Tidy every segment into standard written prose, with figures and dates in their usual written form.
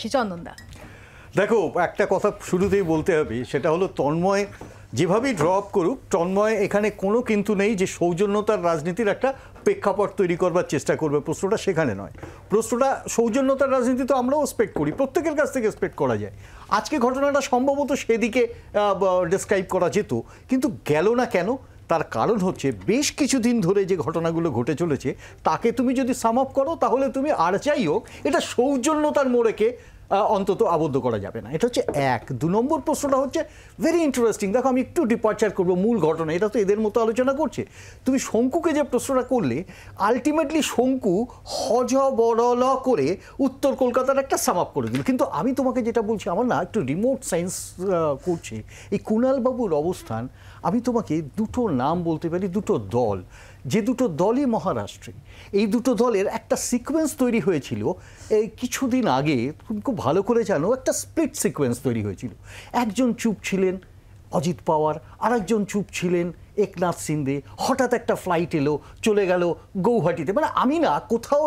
যাচ্ছি চন্দনদা। দেখো, একটা কথা শুরুতেই বলতে হবে, সেটা হলো তন্ময় যেভাবেই ড্রপ করুক, তন্ময় এখানে কোনো কিন্তু নেই যে সৌজন্যতার রাজনীতির একটা প্রেক্ষাপট তৈরি করবার চেষ্টা করবে। প্রশ্নটা সেখানে নয়। প্রশ্নটা সৌজন্যতার রাজনীতি তো আমরাও এক্সপেক্ট করি, প্রত্যেকের কাছ থেকে এক্সপেক্ট করা যায়। আজকে ঘটনাটা সম্ভবত সেদিকে ডেসক্রাইব করা যেত, কিন্তু গেল না কেন? তার কারণ হচ্ছে বেশ কিছুদিন ধরে যে ঘটনাগুলো ঘটে চলেছে তাকে তুমি যদি সাম আপ করো, তাহলে তুমি আর যাই হোক এটা সৌজন্যতার মোড়েকে অন্তত আবদ্ধ করা যাবে না। এটা হচ্ছে এক। 2 নম্বর প্রশ্নটা হচ্ছে ভেরি ইন্টারেস্টিং। দেখো, আমি একটু ডিপার্চার করবো মূল ঘটনা, এটা তো এদের মতো আলোচনা করছে। তুমি শঙ্কুকে যে প্রশ্নটা করলে, আলটিমেটলি শঙ্কু হজবরল করে উত্তর কলকাতার একটা সাম আপ করে দিল। কিন্তু আমি তোমাকে যেটা বলছি, আমার না একটু রিমোট সায়েন্স করছে এই কুণালবাবুর অবস্থান। আমি তোমাকে দুটো নাম বলতে পারি, দুটো দল, যে দুটো দলই মহারাষ্ট্রে। এই দুটো দলের একটা সিকোয়েন্স তৈরি হয়েছিল এই কিছুদিন আগে, তুমি খুব ভালো করে জানো, একটা স্প্লিট সিকোয়েন্স তৈরি হয়েছিল। একজন চুপ ছিলেন অজিত পাওয়ার, আরেকজন চুপ ছিলেন একনাথ সিন্দে। হঠাৎ একটা ফ্লাইট এলো, চলে গেল গৌহাটিতে। মানে আমি না কোথাও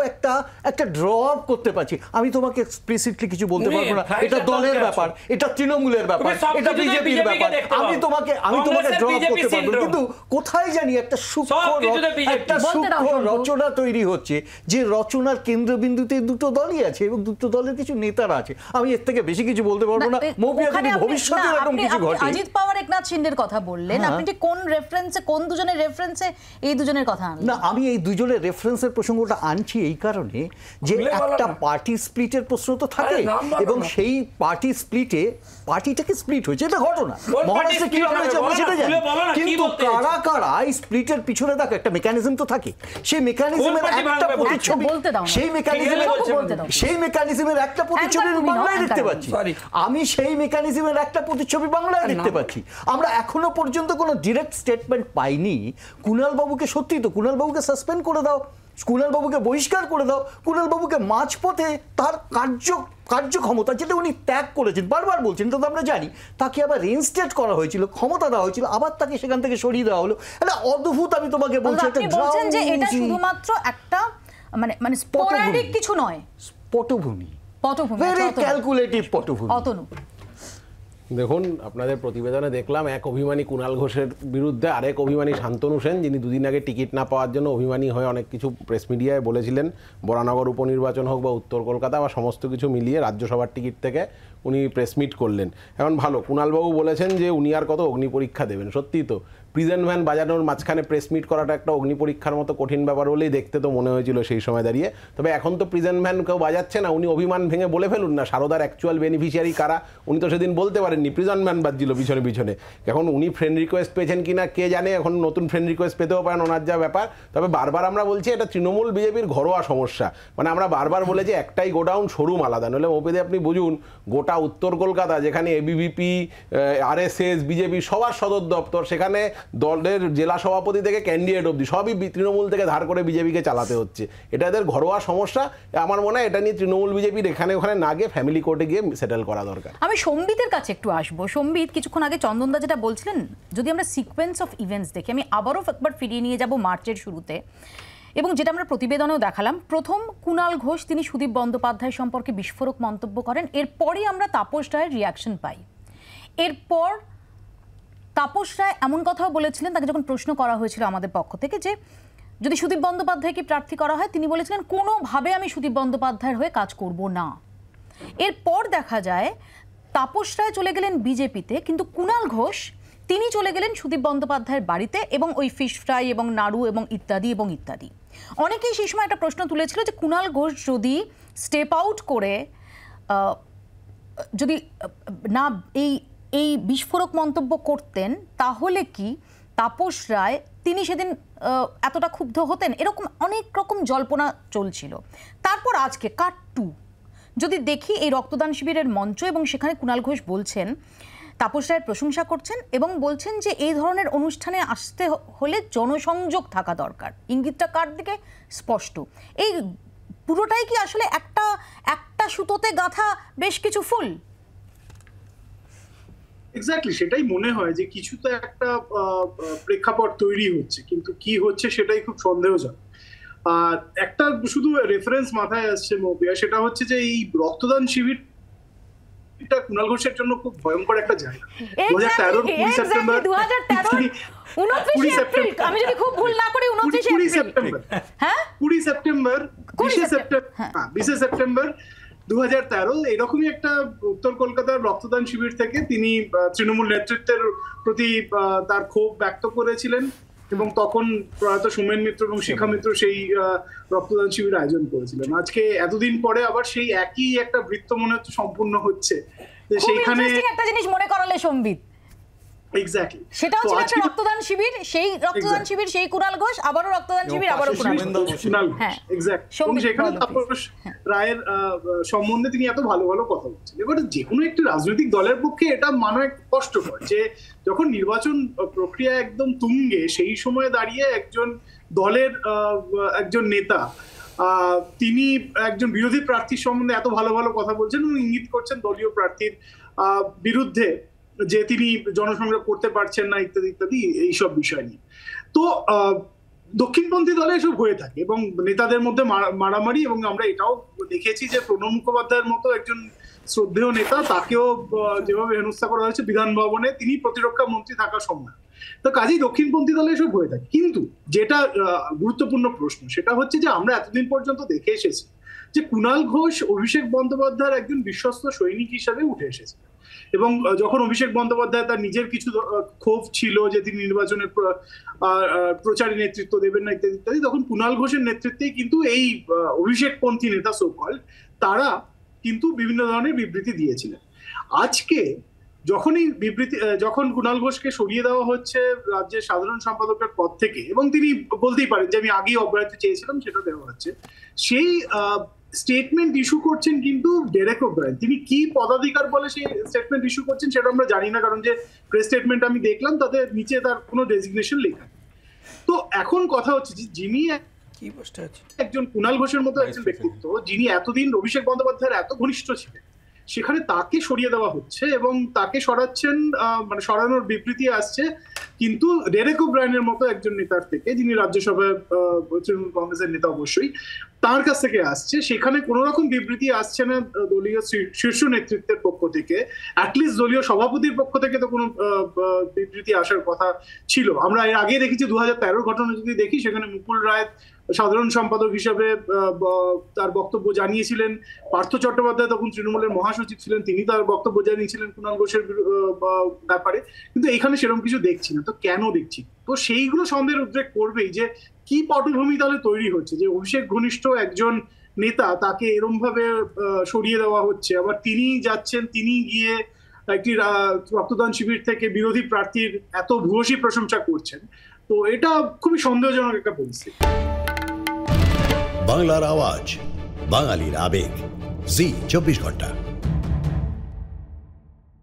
একটা ড্র আপ করতে পারছি। আমি তোমাকে এক্সপ্লিসিটলি কিছু বলতে পারবো না, এটা দলের ব্যাপার, এটা তৃণমূলের ব্যাপার, এটা বিজেপির ব্যাপার। আমি তোমাকে ড্র আপ করতে পারবো, কিন্তু কোথায় জানি একটা সূক্ষ্ম রচনা তৈরি হচ্ছে, যে রচনার কেন্দ্রবিন্দুতে দুটো দলই আছে এবং দুটো দলের কিছু নেতারা আছে। আমি এর থেকে বেশি কিছু বলতে পারবো না। মৌপিয়া, যদি ভবিষ্যতে এরকম কিছু ঘটে। অজিত পাওয়ার একনাথ সিন্ডের কথা বললেন, আপনি ঠিক কোন রেফারেন্সে, কোন দুজনের রেফারেন্সে এই দুজনের কথা আনলেন? না, আমি এই দুজনের রেফারেন্সের প্রসঙ্গটা আনছি এই কারণে যে একটা পার্টি স্প্লিটের প্রশ্ন তো থাকে, এবং সেই পার্টি স্প্লিটে পার্টিটাকে স্প্লিট হয়েছে, এটা ঘটনা। মহারাষ্ট্রে কি হয়েছে আমরা সেটা জানি, কিন্তু কারা কারা এই স্প্লিটের পিছনে দেখো একটা মেকানিজম তো থাকে। সেই মেকানিজমের একটা প্রতিচ্ছবি, সেই মেকানিজমের একটা প্রতিচ্ছবি বাংলায় দেখতে পাচ্ছি। আমি সেই মেকানিজমের একটা প্রতিচ্ছবি বাংলায় দেখতে পাচ্ছি। আমরা এখনো পর্যন্ত কোনো ডিরেক্ট স্টেটমেন্ট পাইনি কুণালবাবুকে, সত্যি তো কুণালবাবুকে সাসপেন্ড করে দাও, কুণালবাবুকে বহিষ্কার করে দাও, কুণালবাবুকে মাঝপথে তার কার্যক্ষমতা যেটা উনি ত্যাগ করেছেন, বারবার বলছেন, তো আমরা জানি, তাকে আবার রিইনস্টেট করা হয়েছিল, ক্ষমতা দেওয়া হয়েছিল, আবার তাকে সেখান থেকে সরিয়ে দেওয়া হলো। এটা অদ্ভুত। আমি তোমাকে বলছি, আপনি বলছেন যে এটা শুধুমাত্র একটা মানে স্পোরাডিক কিছু নয়, পটভূমি, ভেরি ক্যালকুলেটিভ পটভূমি। অতনু, দেখুন, আপনাদের প্রতিবেদনে দেখলাম এক অভিমানী কুণাল ঘোষের বিরুদ্ধে আরেক অভিমানী শান্তনু সেন, যিনি দুদিন আগে টিকিট না পাওয়ার জন্য অভিমানী হয়ে অনেক কিছু প্রেস মিডিয়ায় বলেছিলেন, বরানগর উপনির্বাচন হোক বা উত্তর কলকাতা বা সমস্ত কিছু মিলিয়ে রাজ্যসভার টিকিট থেকে উনি প্রেস মিট করলেন। এখন ভালো, কুণালবাবু বলেছেন যে উনি আর কত অগ্নি পরীক্ষা দেবেন। সত্যি তো, প্রিজেন্ট ভ্যান বাজানোর মাঝখানে প্রেস মিট করাটা একটা অগ্নি পরীক্ষার মতো কঠিন ব্যাপার বলেই দেখতে তো মনে হয়েছিল সেই সময় দাঁড়িয়ে। তবে এখন তো প্রিজেন্ট ভ্যান কেউ বাজাচ্ছে না, উনি অভিমান ভেঙে বলে ফেলুন না সারদার অ্যাকচুয়াল বেনিফিশিয়ারি কারা। উনি তো সেদিন বলতে পারেননি, প্রিজেন্ট ভ্যান বাজছিল পিছনে পিছনে। এখন উনি ফ্রেন্ড রিকোয়েস্ট পেয়েছেন কিনা কে জানে, এখন নতুন ফ্রেন্ড রিকোয়েস্ট পেতেও পারেন, ওনার যা ব্যাপার। তবে বারবার আমরা বলছি এটা তৃণমূল বিজেপির ঘরোয়া সমস্যা। মানে আমরা বারবার বলেছি একটাই গোডাউন, শোরুম আলাদা। নইলে ওপেদে আপনি বুঝুন, গোটা উত্তর কলকাতা যেখানে এবিভিপি, আরএসএস, বিজেপি সবার সদর দপ্তর, সেখানে দলের জেলা সভাপতি থেকে ক্যান্ডিডেট অবধি সবই তৃণমূল থেকে ধার করে বিজেপিকে চালাতে হচ্ছে। এটা এদের ঘরোয়া সমস্যা। আমার মনে হয় এটা নিয়ে তৃণমূল বিজেপির এখানে ওখানে না গিয়ে ফ্যামিলি কোর্টে গিয়ে সেটেল করা দরকার। আমি সম্বিতের কাছে একটু আসবো। সম্বিত, কিছুক্ষণ আগে চন্দনদা যেটা বলছিলেন, যদি আমরা সিকোয়েন্স অফ ইভেন্টস দেখি, আমি আবারও একবার ফিরিয়ে নিয়ে যাব মার্চের শুরুতে, এবং যেটা আমরা প্রতিবেদনেও দেখালাম। প্রথম কুণাল ঘোষ তিনি সুদীপ বন্দ্যোপাধ্যায় সম্পর্কে বিস্ফোরক মন্তব্য করেন, এরপরই আমরা তাপস রায়ের রিয়াকশন পাই। এরপর তাপস রায় এমন কথাও বলেছিলেন, তাকে যখন প্রশ্ন করা হয়েছিল আমাদের পক্ষ থেকে যে যদি সুদীপ বন্দ্যোপাধ্যায়কে প্রার্থী করা হয়, তিনি বলেছিলেন কোনোভাবে আমি সুদীপ বন্দ্যোপাধ্যায়ের হয়ে কাজ করব না। এরপর দেখা যায় তাপস রায় চলে গেলেন বিজেপিতে, কিন্তু কুণাল ঘোষ তিনি চলে গেলেন সুদীপ বন্দ্যোপাধ্যায়ের বাড়িতে, এবং ওই ফিশ ফ্রাই এবং নাড়ু এবং ইত্যাদি এবং ইত্যাদি। অনেকেই সেই সময় একটা প্রশ্ন তুলেছিল যে কুণাল ঘোষ যদি স্টেপ আউট করে যদি না এই বিস্ফোরক মন্তব্য করতেন, তাহলে কি তাপস রায় তিনি সেদিন এতটা ক্ষুব্ধ হতেন? এরকম অনেক রকম জল্পনা চলছিল। তারপর আজকে কাট 2 যদি দেখি, এই রক্তদান শিবিরের মঞ্চ, এবং সেখানে কুণাল ঘোষ বলছেন, তাপস রায়ের প্রশংসা করছেন এবং বলছেন যে এই ধরনের অনুষ্ঠানে আসতে হলে জনসংযোগ থাকা দরকার। ইঙ্গিতটা কার দিকে? স্পষ্ট। এই পুরোটাই কি আসলে একটা সুতোতে গাঁথা বেশ কিছু ফুল? এক্স্যাক্টলি সেটাই মনে হয় যে কিছু তো একটা প্রেক্ষাপট তৈরি হচ্ছে, কিন্তু কি হচ্ছে সেটাই খুব সন্দেহজনক। আর একটা শুধু রেফারেন্স মাথায় আসছে মৌপিয়া, সেটা হচ্ছে যে এই রক্তদান শিবির এটা কুণাল ঘোষের জন্য খুব ভয়ঙ্কর একটা জায়গা। 2013 20 সেপ্টেম্বর, 29 এপ্রিল, আমি যদি খুব ভুল না করি 29 সেপ্টেম্বর, হ্যাঁ 20 সেপ্টেম্বর, 20 সেপ্টেম্বর 2013 এরকমই একটা উত্তর কলকাতার রক্তদান শিবির থেকে তিনি তৃণমূল নেতৃত্বের প্রতি তার ক্ষোভ ব্যক্ত করেছিলেন এবং তখন প্রয়াত সোমেন মিত্র এবং শিখা মিত্র সেই রক্তদান শিবির আয়োজন করেছিলেন। আজকে এতদিন পরে আবার সেই একই একটা বৃত্ত মনে হচ্ছে সম্পূর্ণ হচ্ছে, সেইখানে একটা জিনিস মনে করালে সম্বিত, এক্স্যাক্টলি সেটাও ছিল একটা রক্তদান শিবির, সেই রক্তদান শিবির, সেই কুণাল ঘোষ, আবারও রক্তদান শিবির, আবারও কুণাল ঘোষ, হ্যাঁ এক্স্যাক্টলি। সেখানে তাপস রায়ের সম্বন্ধে তিনি এত ভালো ভালো কথা বলছেন। এবার যে কোনো একটি রাজনৈতিক দলের পক্ষে এটা মানা কষ্টকর যে যখন নির্বাচন প্রক্রিয়া একদম তুঙ্গে, সেই সময় দাঁড়িয়ে একজন দলের একজন নেতা তিনি একজন বিরোধী প্রার্থীর সম্বন্ধে এত ভালো ভালো কথা বলছেন এবং ইঙ্গিত করছেন দলীয় প্রার্থীর বিরুদ্ধে যে তিনি জনসংযোগ করতে পারছেন না ইত্যাদি ইত্যাদি এইসব বিষয় নিয়ে। তো দক্ষিণপন্থী দলে এসব হয়ে থাকে এবং নেতাদের মধ্যে মারামারি, এবং আমরা এটাও দেখেছি যে প্রণব মুখোপাধ্যায়ের মতো একজন শ্রদ্ধেয় নেতা, তাকেও যেভাবে হেনস্থা করা হয়েছে বিধান ভবনে, তিনি প্রতিরক্ষা মন্ত্রী থাকার সময়। তো কাজেই দক্ষিণপন্থী দলে এসব হয়ে থাকে। কিন্তু যেটা গুরুত্বপূর্ণ প্রশ্ন সেটা হচ্ছে যে আমরা এতদিন পর্যন্ত দেখে এসেছি যে কুণাল ঘোষ অভিষেক বন্দ্যোপাধ্যায়ের একজন বিশ্বস্ত সৈনিক হিসাবে উঠে এসেছে এবং যখন অভিষেক বন্দ্যোপাধ্যায় তার নিজের কিছু ক্ষোভ ছিল যে তিনি নির্বাচনের প্রচারে নেতৃত্ব দেবেন না ইত্যাদি ইত্যাদি, তখন কুণাল ঘোষের নেতৃত্বেই কিন্তু এই অভিষেকপন্থী নেতা সোকল তারা কিন্তু বিভিন্ন ধরনের বিবৃতি দিয়েছিলেন। আজকে যখন কুণাল ঘোষকে সরিয়ে দেওয়া হচ্ছে রাজ্যের সাধারণ সম্পাদকের পদ থেকে, এবং তিনি বলতেই পারেন যে আমি আগেই অব্যাহতি চেয়েছিলাম, সেটা দেওয়া হচ্ছে, সেই স্টেটমেন্ট ইস্যু করছেন কিন্তু ডেরেক ওব্রায়েন। তিনি কি পদাধিকার বলে সেই স্টেটমেন্ট ইস্যু করছেন সেটা আমরা জানি না, কারণ যে প্রেস স্টেটমেন্ট আমি দেখলাম তাতে নিচে তার কোনো ডেজিগনেশন লেখা। তো এখন কথা হচ্ছে যে যিনি একজন কুণাল ঘোষের মতো একজন ব্যক্তিত্ব, যিনি এতদিন অভিষেক বন্দ্যোপাধ্যায়ের এত ঘনিষ্ঠ ছিলেন, সেখানে তাকে সরিয়ে দেওয়া হচ্ছে এবং তাকে সরাচ্ছেন, মানে সরানোর বিবৃতি আসছে কিন্তু ডেরেক ওব্রায়েনের মতো একজন নেতার থেকে, যিনি রাজ্যসভায় তৃণমূল কংগ্রেসের নেতা অবশ্যই, তার কাছ থেকে আসছে। সেখানে কোনো রকম বিবৃতি আসছে না দলীয় শীর্ষ নেতৃত্বের পক্ষ থেকে, অ্যাটলিস্ট দলীয় সভাপতির পক্ষ থেকে তো কোনো বিবৃতি আসার কথা ছিল। আমরা এর আগে দেখেছি 2013 ঘটনা যদি দেখি, সেখানে মুকুল রায় সাধারণ সম্পাদক হিসাবে তার বক্তব্য জানিয়েছিলেন, পার্থ চট্টোপাধ্যায় তখন তৃণমূলের মহাসচিব ছিলেন, তিনি তার বক্তব্য জানিয়েছিলেন কুণাল ঘোষের ব্যাপারে, কিন্তু এখানে সেরকম কিছু দেখছি না। তো কেন দেখছি? তো সেইগুলো সন্দেহের উদ্রেক করবেই যে কি পটভূমি তাহলে তৈরি হচ্ছে যে অভিষেক ঘনিষ্ঠ একজন নেতা তাকে এরম ভাবে সরিয়ে দেওয়া হচ্ছে, আবার তিনি যাচ্ছেন, তিনি গিয়ে একটি রক্তদান শিবির থেকে বিরোধী প্রার্থীর এত ভূয়সী প্রশংসা করছেন। তো এটা খুবই সন্দেহজনক একটা পরিস্থিতি। বাংলার আওয়াজ, বাঙালির আবেগ, জি 24 ঘন্টা।